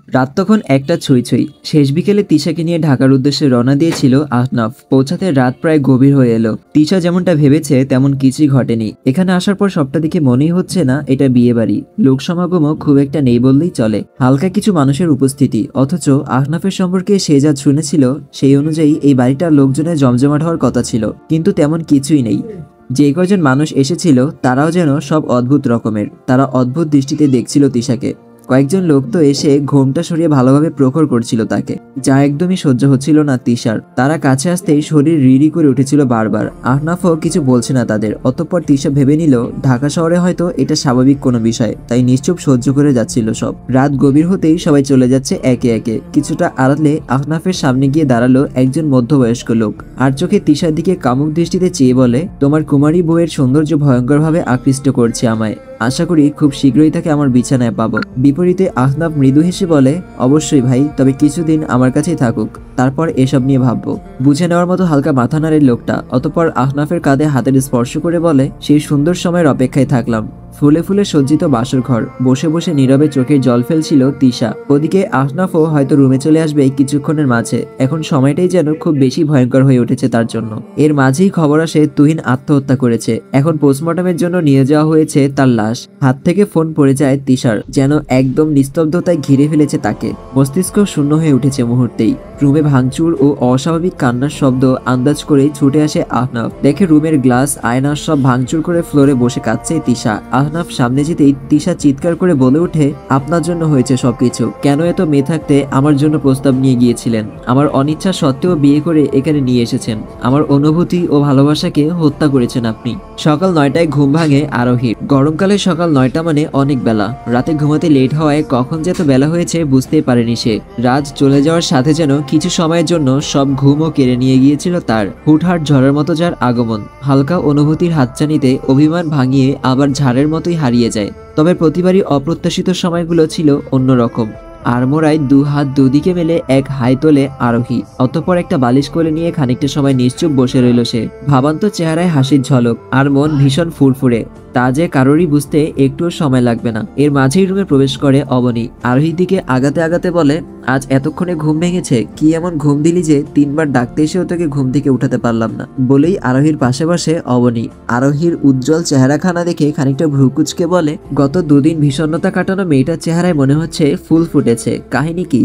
রাত তখন একটা ছুঁই ছুঁই। শেষ বিকেলে তিশাকে নিয়ে ঢাকার উদ্দেশ্যে রওনা দিয়েছিল আহনাফ। পৌঁছাতে রাত প্রায় গভীর হয়ে এলো। তিশা যেমনটা ভেবেছে তেমন কিছুই ঘটেনি। এখানে আসার পর সবটা দিকে মনেই হচ্ছে না এটা বিয়ে বাড়ি। লোক সমাগমও খুব একটা নেই বললেই চলে। হালকা কিছু মানুষের উপস্থিতি, অথচ আহনাফের সম্পর্কে সে যা শুনেছিল সেই অনুযায়ী এই বাড়িটার লোকজনের জমজমাট হওয়ার কথা ছিল, কিন্তু তেমন কিছুই নেই। যে কয়জন মানুষ এসেছিল তারাও যেন সব অদ্ভুত রকমের। তারা অদ্ভুত দৃষ্টিতে দেখছিল তিশাকে। কয়েকজন লোক তো এসে ঘোমটা সরিয়ে ভালোভাবে প্রখর করছিল তাকে, যা একদমই সহ্য হচ্ছিল না তিশার। তারা কাছে আসতেই শরীর রিড়ি করে উঠেছিল বারবার। আহনাফও কিছু বলছে না তাদের। অতঃপর তিশা ভেবে নিল ঢাকা শহরে হয়তো এটা স্বাভাবিক কোনো বিষয়, তাই নিশ্চুপ সহ্য করে যাচ্ছিল সব। রাত গভীর হতেই সবাই চলে যাচ্ছে একে একে। কিছুটা আড়ালে আহনাফের সামনে গিয়ে দাঁড়ালো একজন মধ্যবয়স্ক লোক। আর চোখে তিশার দিকে কামুক দৃষ্টিতে চেয়ে বলে, তোমার কুমারী বউয়ের সৌন্দর্য ভয়ঙ্করভাবে আকৃষ্ট করছে আমায়। আশা করি খুব শীঘ্রই তাকে আমার বিছানায় পাবো। বিপরীতে আহনাফ মৃদু হেসে বলে, অবশ্যই ভাই, তবে কিছুদিন আমার কাছেই থাকুক, তারপর এসব নিয়ে ভাববো। বুঝে নেওয়ার মতো হালকা মাথা নাড়ে লোকটা। অতঃপর আহনাফের কাঁধে হাতের স্পর্শ করে বলে, সেই সুন্দর সময়ের অপেক্ষায় থাকলাম। ফুলে ফুলে সজ্জিত বাসর ঘর, বসে বসে নীরবে চোখের জল ফেলছিল তিশা। ওদিকে আহনাফও হয়তো রুমে চলে আসবে কিছুক্ষণের মাঝে। এখন সময়টাই যেন খুব বেশি ভয়ঙ্কর হয়ে উঠেছে তার জন্য। এর মাঝেই খবর আসে তুহিন আত্মহত্যা করেছে। এখন পোস্টমর্টমের জন্য নিয়ে যাওয়া হয়েছে তার লাশ। হাত থেকে ফোন পড়ে যায় তিশার, যেন একদম নিস্তব্ধতায় ঘিরে ফেলেছে তাকে। মস্তিষ্ক শূন্য হয়ে উঠেছে মুহূর্তেই। রুমে ভাঙচুর ও অস্বাভাবিক কান্নার শব্দ আন্দাজ করেই ছুটে আসে আহনাফ। দেখে রুমের গ্লাস আয়না সব ভাঙচুর করে ফ্লোরে বসে কাঁদছে তিশা। আহনাফ সামনে যেতেই তিশা চিৎকার করে বলে ওঠে, আপনার জন্য হয়েছে সবকিছু। কেন এত মেয়ে থাকতে আমার জন্য প্রস্তাব নিয়ে গিয়েছিলেন? আমার অনিচ্ছা সত্ত্বেও বিয়ে করে এখানে নিয়ে এসেছেন। আমার অনুভূতি ও ভালোবাসাকে হত্যা করেছেন আপনি। সকাল 9টায় ঘুম ভাঙে আরোহীর। গরমকালে সকাল 9টা মানে অনেক বেলা। রাতে ঘুমাতে লেট হওয়ায় কখন যে এত বেলা হয়েছে বুঝতেই পারেনি সে। রাত চলে যাওয়ার সাথে যেন কিছু সময়ের জন্য সব ঘুমও কেড়ে নিয়ে গিয়েছিল তার। হুটহাট ঝড়ের মতো যার আগমন, হালকা অনুভূতির হাতছানিতে অভিমান ভাঙিয়ে আবার ঝাড়ের মতোই হারিয়ে যায়। তবে প্রতিবারই অপ্রত্যাশিত সময়গুলো ছিল অন্যরকম। আড়মোড়ায় দু হাত দুদিকে মেলে এক হাই তোলে আরোহী। অতঃপর একটা বালিশ কোলে নিয়ে খানিকটা সময় নিশ্চুপ বসে রইল সে। ভাবান্ত চেহারায় হাসির ঝলক, আর মন ভীষণ ফুরফুরে। তা যে কারোরই বুঝতে একটুও সময় লাগবে না। এর মাঝেই রুমে প্রবেশ করে অবনী। আরোহীর দিকে আগাতে আগাতে বলে, আজ এতক্ষণে ঘুম ভেঙেছে? কি এমন ঘুম দিলি যে 3বার ডাকতে এসেও তোকে ঘুম থেকে উঠাতে পারলাম না? বলেই আরোহীর পাশে বসে অবনী। আরোহীর উজ্জ্বল চেহারাখানা দেখে খানিকটা ভ্রুকুচকে বলে, গত দুদিন ভীষণতা কাটানো মেয়েটার চেহারায় মনে হচ্ছে ফুল ফুটেছে। কাহিনী কি?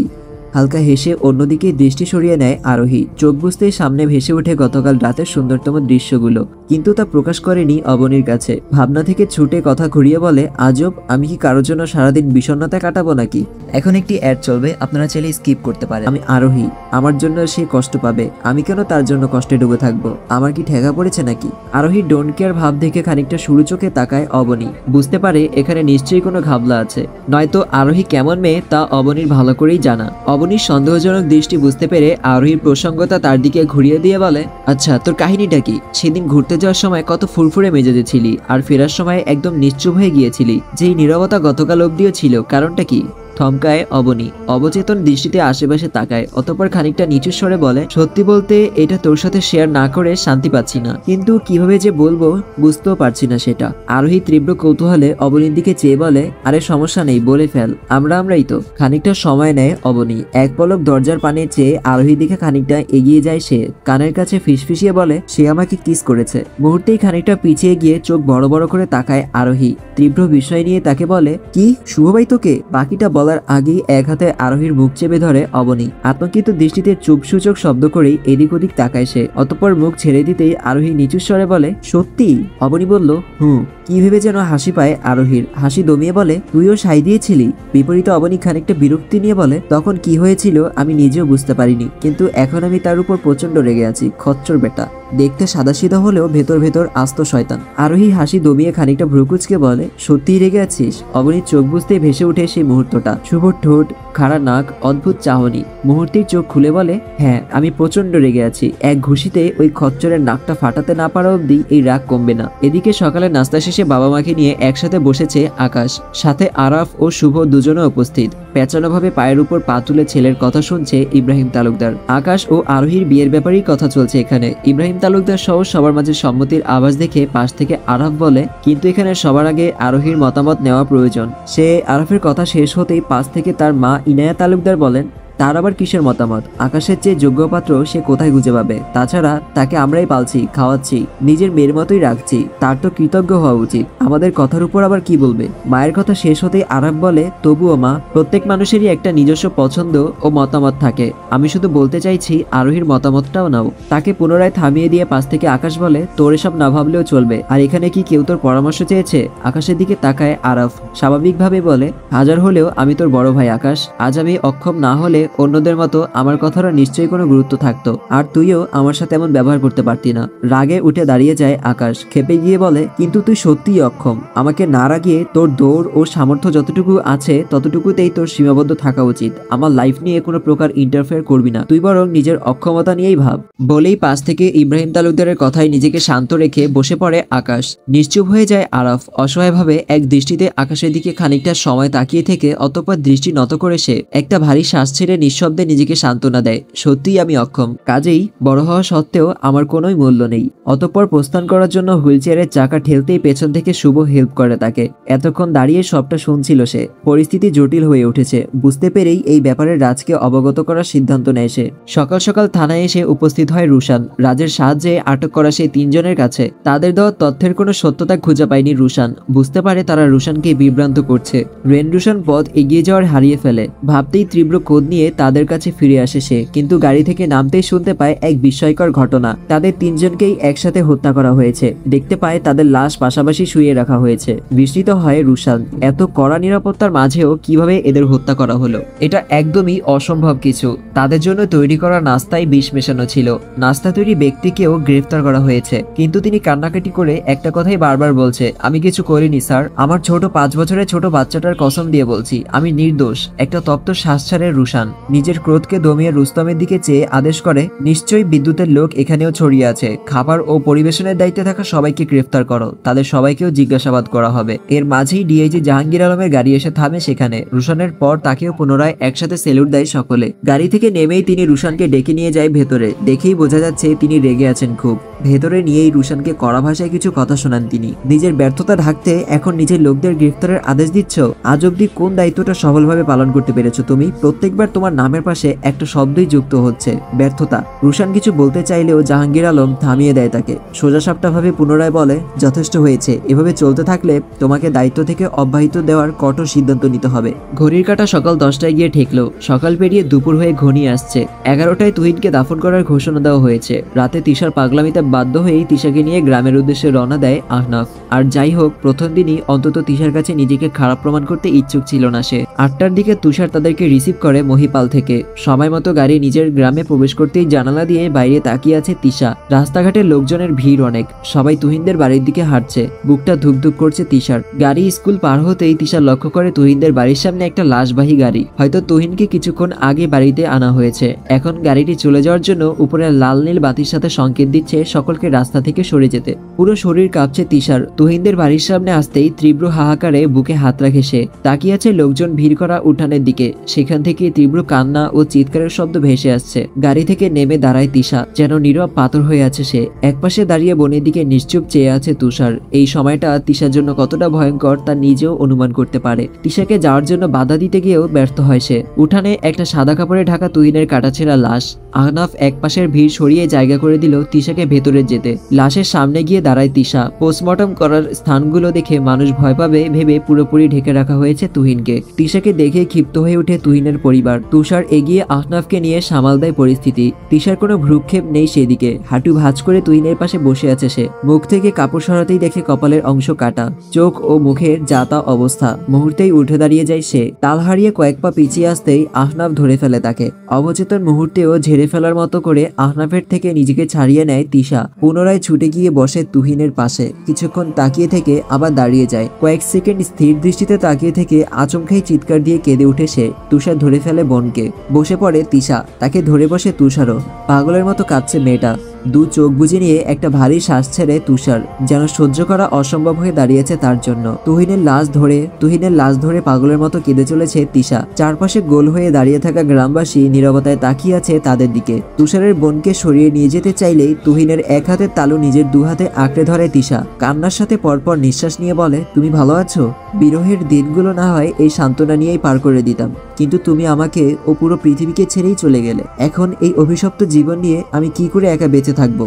হালকা হেসে অন্যদিকে দৃষ্টি সরিয়ে নেয় আরোহী। চোখ বুঝতেই সামনে ভেসে ওঠে গতকাল রাতের সুন্দরতম দৃশ্যগুলো, কিন্তু তা প্রকাশ করেনি অবনীর কাছে। ভাবনা থেকে ছুটে কথা ঘুরিয়ে বলে, আজব, আমি কি কারোর জন্য সারাদিন বিষণ্ণতা কাটাবো নাকি? এখন একটি অ্যাড চলবে, আপনারা চাইলে স্কিপ করতে পারেন। আমি আরোহী, আমার জন্য সে কষ্ট পাবে। আমি কেন তার জন্য কষ্টে ডুবে থাকবো? আমার কি ঠেকা পড়েছে নাকি? আরোহী ডোন্ট কেয়ার ভাব দেখে খানিকটা সরু চোখে তাকায় অবনী। বুঝতে পারে এখানে নিশ্চয়ই কোনো ঘাবলা আছে, নয়তো আরোহী কেমন মেয়ে তা অবনীর ভালো করেই জানা। অবনীর সন্দেহজনক দৃষ্টি বুঝতে পেরে আরোহীর প্রসঙ্গতা তার দিকে ঘুরিয়ে দিয়ে বলে, আচ্ছা তোর কাহিনীটা কি? সেদিন ঘুরতে যাওয়ার সময় কত ফুরফুরে মেজাজে ছিলি, আর ফেরার সময় একদম নিশ্চুপ হয়ে গিয়েছিলি। যেই নীরবতা গতকাল অবধিও ছিল, কারণটা কি? থমকায় অবনী, অবচেতন দৃষ্টিতে আশেপাশে তাকায়। অতঃপর খানিকটা নিচু স্বরে বলে, সত্যি বলতে এটা তোর সাথে শেয়ার না করে শান্তি পাচ্ছি না, কিন্তু কিভাবে যে বলবো বুঝতেও পারছি না সেটা। আরোহী তীব্র কৌতূহলে অবনীর দিকে চেয়ে বলে, আরে সমস্যা নেই, বলে ফেল, আমরাই তো। খানিকটা সময় নেয় অবনী। এক পলক দরজার পানে চেয়ে আরোহীর দিকে খানিকটা এগিয়ে যায় সে। কানের কাছে ফিসফিসিয়ে বলে, সে আমাকে কিস করেছে। মুহূর্তেই খানিকটা পিছিয়ে গিয়ে চোখ বড় বড় করে তাকায় আরোহী। তীব্র বিস্ময় নিয়ে তাকে বলে, কি শুভভাই তোকে? বাকিটা বলার আগেই এক হাতে আরোহীর মুখ চেপে ধরে অবনী। আতঙ্কিত দৃষ্টিতে চুপসূচক শব্দ করেই এদিক ওদিক তাকায় সে। অতঃপর মুখ ছেড়ে দিতেই আরোহী নিচু স্বরে বলে, সত্যি? অবনী বলল, হুম। কি ভেবে যেন হাসি পায় আরোহীর। হাসি দমিয়ে বলে, তুইও সাই দিয়েছিলি? বিপরীতে অবনী খানিকটা বিরক্তি নিয়ে বলে, তখন কি হয়েছিল আমি নিজেও বুঝতে পারিনি, কিন্তু এখন আমি তার উপর প্রচন্ড রেগে আছি। খচ্চর বেটা, দেখতে সাদাসিধা হলেও ভেতর ভেতর আস্ত শয়তান। আরোহী হাসি দমিয়ে খানিকটা ভ্রুকুচকে বলে, সত্যিই রেগে আছিস? অবনীর চোখ বুঝতেই ভেসে উঠে সেই মুহূর্তটা। শুভ ঠোঁট, খাড়া নাক, অদ্ভুত চাহনি। মুহূর্তেই চোখ খুলে বলে, হ্যাঁ আমি প্রচন্ড রেগে আছি। এক ঘুষিতে ওই খচ্চরের নাকটা ফাটাতে না পারা অব্দি এই রাগ কমবে না। এদিকে সকালে নাস্তা শেষে বাবা মাকে নিয়ে একসাথে বসেছে আকাশ, সাথে আরাফ ও শুভ দুজনে উপস্থিত। পেঁচানোভাবে পায়ের উপর পা তুলে ছেলের কথা শুনছে ইব্রাহিম তালুকদার। আকাশ ও আরোহীর বিয়ের ব্যাপারেই কথা চলছে এখানে। ইব্রাহিম তালুকদার সহ সবার মাঝে সম্মতির আওয়াজ দেখে পাশ থেকে আরাফ বলে, কিন্তু এখানে সবার আগে আরোহীর মতামত নেওয়া প্রয়োজন। সে আরাফের কথা শেষ হতেই পাশ থেকে তার মা ইনায়া তালুকদার বলেন, তার আবার কিসের মতামত? আকাশের চেয়ে যোগ্য পাত্র সে কোথায় খুঁজে পাবে? তাছাড়া তাকে আমরাই পালছি, খাওয়াচ্ছি, নিজের মেয়ের মতোই রাখছি, তার তো কৃতজ্ঞ হওয়া উচিত। আমাদের কথার উপর আবার কি বলবে? মায়ের কথা শেষ হতেই আরাফ বলে, তবুও মা, প্রত্যেক মানুষেরই একটা নিজস্ব পছন্দ ও মতামত থাকে। আমি শুধু বলতে চাইছি আরোহীর মতামতটাও নাও। তাকে পুনরায় থামিয়ে দিয়ে পাশ থেকে আকাশ বলে, তোর এসব না ভাবলেও চলবে। আর এখানে কি কেউ তোর পরামর্শ চেয়েছে? আকাশের দিকে তাকায় আরাফ, স্বাভাবিকভাবে বলে, হাজার হলেও আমি তোর বড় ভাই আকাশ। আজ আমি অক্ষম না হলে অন্যদের মতো আমার কথারও নিশ্চয়ই কোনো গুরুত্ব থাকতো, আর তুইও আমার সাথে এমন ব্যবহার করতে পারতি না। রাগে উঠে দাঁড়িয়ে যায় আকাশ, খেপে গিয়ে বলে, কিন্তু তুই সত্যিই অক্ষম। আমাকে না রাগিয়ে তোর দৌড় ও সামর্থ্য যতটুকু আছে ততটুকুতেই তোর সীমাবদ্ধ থাকা উচিত। আমার লাইফ নিয়ে কোনো প্রকার ইন্টারফেয়ার করবি না, তুই বরং নিজের অক্ষমতা নিয়েই ভাব। বলেই পাশ থেকে ইব্রাহিম তালুকদারের কথায় নিজেকে শান্ত রেখে বসে পড়ে আকাশ। নিশ্চুপ হয়ে যায় আরাফ। অসহায়ভাবে এক দৃষ্টিতে আকাশের দিকে খানিকটা সময় তাকিয়ে থেকে অতঃপর দৃষ্টি নত করে সে একটা ভারী শ্বাস ছেড়ে নিঃশব্দে নিজেকে সান্ত্বনা দেয়, সত্যিই আমি অক্ষম, কাজেই বড় হওয়া সত্ত্বেও আমার কোনোই মূল্য নেই। অতঃপর প্রস্থান করার জন্য হুইল চেয়ারের চাকা ঠেলতেই পেছন থেকে শুভ হেল্প করে তাকে। এতক্ষণ দাঁড়িয়ে সবটা শুনছিল সে। পরিস্থিতি জটিল হয়ে উঠেছে। বুঝতে পেরেই এই ব্যাপারে রাজকে অবগত করার সিদ্ধান্ত নেয় সে। সকাল সকাল থানায় এসে উপস্থিত হয় রুশান। রাজের সাহায্যে আটক করা সেই তিনজনের কাছে। তাদের দেওয়া তথ্যের কোনো সত্যতা খুঁজে পায়নি রুশান। বুঝতে পারে তারা রুশানকে বিভ্রান্ত করছে। রেন রুশান পথ এগিয়ে যাওয়ার হারিয়ে ফেলে। ভাবতেই তীব্র ক্রোধ নিয়ে তাদের কাছে ফিরে আসে সে, কিন্তু গাড়ি থেকে নামতেই শুনতে পায় এক বিস্ময়কর ঘটনা। তাদের তিনজনকেই একসাথে হত্যা করা হয়েছে। দেখতে পায় তাদের লাশ পাশাপাশি শুয়ে রাখা হয়েছে। বিস্মিত হয় রুশান, এত কড়া নিরাপত্তার মাঝেও কিভাবে এদের হত্যা করা হলো? এটা একদমই অসম্ভব কিছু। তাদের জন্য তৈরি করা নাস্তায় বিষ মেশানো ছিল। নাস্তা তৈরি ব্যক্তিকেও গ্রেফতার করা হয়েছে, কিন্তু তিনি কান্নাকাটি করে একটা কথাই বারবার বলছে, আমি কিছু করিনি স্যার। আমার ছোট 5 বছরের ছোট বাচ্চাটার কসম দিয়ে বলছি, আমি নির্দোষ। একটা তপ্ত শ্বাস ছাড়ে রুশান। নিজের ক্রোধকে দমিয়ে রুস্তমের দিকে চেয়ে আদেশ করে, নিশ্চয়ই বিদ্যুতের লোক এখানেও ছড়িয়ে আছে। খাবার ও পরিবেশনের দায়িত্বে থাকা সবাইকে গ্রেফতার করো। তাদের সবাইকেও জিজ্ঞাসাবাদ করা হবে। এর মাঝেই ডিআইজি জাহাঙ্গীর আলমের গাড়ি এসে থামে সেখানে। রুশানের পর তাকেও পুনরায় একসাথে সেলুট দেয় সকলে। গাড়ি থেকে নেমেই তিনি রুশানকে ডেকে নিয়ে যায় ভেতরে। দেখেই বোঝা যাচ্ছে তিনি রেগে আছেন খুব। ভেতরে নিয়েই রুশানকে কড়া ভাষায় কিছু কথা শোনান তিনি। নিজের ব্যর্থতা ঢাকতে এখন নিজের লোকদের গ্রেফতারের আদেশ দিচ্ছ? আজ অব্দি কোন দায়িত্বটা সফলভাবে পালন করতে পেরেছো তুমি? প্রত্যেকবার তোমার নামের পাশে একটা শব্দই যুক্ত হচ্ছে, ব্যর্থতা। রুশান কিছু বলতে চাইলেও জাহাঙ্গীর আলম থামিয়ে দেয় তাকে। সোজাসাপটাভাবে পুনরায় বলে, যথেষ্ট হয়েছে। এভাবে চলতে থাকলে তোমাকে দায়িত্ব থেকে অব্যাহতি দেওয়ার কঠোর সিদ্ধান্ত নিতে হবে। ঘড়ির কাঁটা সকাল 10টায় গিয়ে ঠেকলো। সকাল পেরিয়ে দুপুর হয়ে ঘনিয়ে আসছে। 11টায় তুহিনকে দাফন করার ঘোষণা দেওয়া হয়েছে। রাতে তিশার পাগলামিতে বাধ্য হয়েই তিশাকে নিয়ে গ্রামের উদ্দেশ্যে রওনা দেয় আহনাফ। আর যাই হোক, প্রথম দিনই অন্তত তিশার কাছে নিজেকে খারাপ প্রমাণ করতে ইচ্ছুক ছিল না সে। 8টার দিকে তুষার তাদেরকে রিসিভ করে মহিপাল থেকে। সময় মতো গাড়ি নিজের গ্রামে প্রবেশ করতেই জানালা দিয়ে বাইরে তাকিয়ে আছে তিশা। রাস্তাঘাটে লোকজনের ভিড় অনেক। সবাই তুহিনদের বাড়ির দিকে হাঁটছে। বুকটা ধুকধুক করছে তিশার। গাড়ি স্কুল পার হতেই তিশা লক্ষ্য করে তুহিনদের বাড়ির সামনে একটা লাশবাহী গাড়ি। হয়তো তুহিনকে কিছুক্ষণ আগে বাড়িতে আনা হয়েছে। এখন গাড়িটি চলে যাওয়ার জন্য উপরে লাল নীল বাতির সাথে সংকেত দিচ্ছে সকলকে রাস্তা থেকে সরে যেতে। পুরো শরীর কাঁপছে তিশার। তুহিনদের বাড়ির সামনে আসতেই তীব্র হাহাকারে বুকে হাত রাখে সে। তাকিয়ে আছে লোকজন ভিড় করা উঠানের দিকে। সেখান থেকে তীব্র কান্না ও চিৎকারের শব্দ ভেসে আসছে। গাড়ি থেকে নেমে দাঁড়ায় তিশা, যেন নীরব পাথর হয়ে আছে সে। একপাশে দাঁড়িয়ে বনের দিকে নিশ্চুপ চেয়ে আছে তুষার। এই সময়টা তিশার জন্য কতটা ভয়ঙ্কর তা নিজেও অনুমান করতে পারে। তিশাকে যাওয়ার জন্য বাধা দিতে গিয়েও ব্যর্থ হয় সে। উঠানে একটা সাদা কাপড়ে ঢাকা তুহিনের কাটাছেঁড়া লাশ। আহনাফ একপাশের ভিড় সরিয়ে জায়গা করে দিল তিশাকে ভেতরে যেতে। লাশের সামনে গিয়ে দাঁড়ায় তিশা। পোস্টমর্টম করার স্থানগুলো দেখে মানুষ ভয় পাবে ভেবে পুরোপুরি ঢেকে রাখা হয়েছে তুহিনকে। তিশাকে দেখে ক্ষিপ্ত হয়ে ওঠে তুহিনের পরিবার। তুষার এগিয়ে আহনাফকে নিয়ে সামাল দেয় পরিস্থিতি। তিশার কোনো ভ্রুক্ষেপ নেই সেদিকে। হাঁটু ভাঁজ করে তুহিনের পাশে বসে আছে সে। মুখ থেকে কাপড় সরাতেই দেখে কপালের অংশ কাটা, চোখ ও মুখের যাতা অবস্থা। মুহূর্তেই উঠে দাঁড়িয়ে যায় সে। তাল হারিয়ে কয়েক পা পিছিয়ে আসতেই আহনাফ ধরে ফেলে তাকে। অবচেতন মুহূর্তেও ঝেড়ে ফেলার মতো করে আহনাফের থেকে নিজেকে ছাড়িয়ে নেয় তিশা। পুনরায় ছুটে গিয়ে বসে তুহিনের পাশে। কিছুক্ষণ তাকিয়ে থেকে আবার দাঁড়িয়ে যায়। কয়েক সেকেন্ড স্থির দৃষ্টিতে তাকিয়ে থেকে আচমকাই চিৎকার দিয়ে কেঁদে উঠে সে। তুষার ধরে ফেলে বোনকে। বসে পড়ে তিশা। তাকে ধরে বসে তুষারও। পাগলের মতো কাঁদছে মেয়েটা। দু চোখ বুজে নিয়ে একটা ভারী শ্বাস ছেড়ে তুষার, যেন সহ্য করা অসম্ভব হয়ে দাঁড়িয়েছে তার জন্য। তুহিনের লাশ ধরে পাগলের মতো কেঁদে চলেছে তিশা। চারপাশে গোল হয়ে দাঁড়িয়ে থাকা গ্রামবাসী নীরবতায় তাকিয়ে আছে তাদের দিকে। তুষারের বোনকে সরিয়ে নিয়ে যেতে চাইলেই তুহিনের এক হাতের তালু নিজের দু হাতে আঁকড়ে ধরে তিশা। কান্নার সাথে পরপর নিঃশ্বাস নিয়ে বলে, তুমি ভালো আছো? বিরহের দিনগুলো না হয় এই সান্ত্বনা নিয়েই পার করে দিতাম, কিন্তু তুমি আমাকে ও পুরো পৃথিবীকে ছেড়েই চলে গেলে। এখন এই অভিশপ্ত জীবন নিয়ে আমি কি করে একা বেঁচে থাকবো?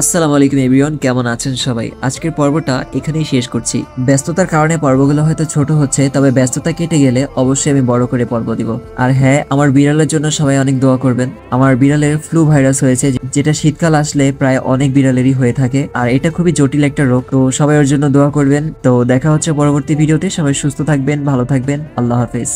আসসালামু আলাইকুম এভরিওয়ান, কেমন আছেন সবাই? আজকের পর্বটা এখানেই শেষ করছি। ব্যস্ততার কারণে পর্বগুলো হয়তো ছোট হচ্ছে, তবে ব্যস্ততা কেটে গেলে অবশ্যই আমি বড় করে পর্ব দিব। আর হ্যাঁ, আমার বিড়ালের জন্য সবাই অনেক দোয়া করবেন। আমার বিড়ালের ফ্লু ভাইরাস হয়েছে, যেটা শীতকাল আসলে প্রায় অনেক বিড়ালেরই হয়ে থাকে, আর এটা খুবই জটিল একটা রোগ। তো সবাই ওর জন্য দোয়া করবেন। তো দেখা হচ্ছে পরবর্তী ভিডিওতে। সবাই সুস্থ থাকবেন, ভালো থাকবেন। আল্লাহ হাফেজ।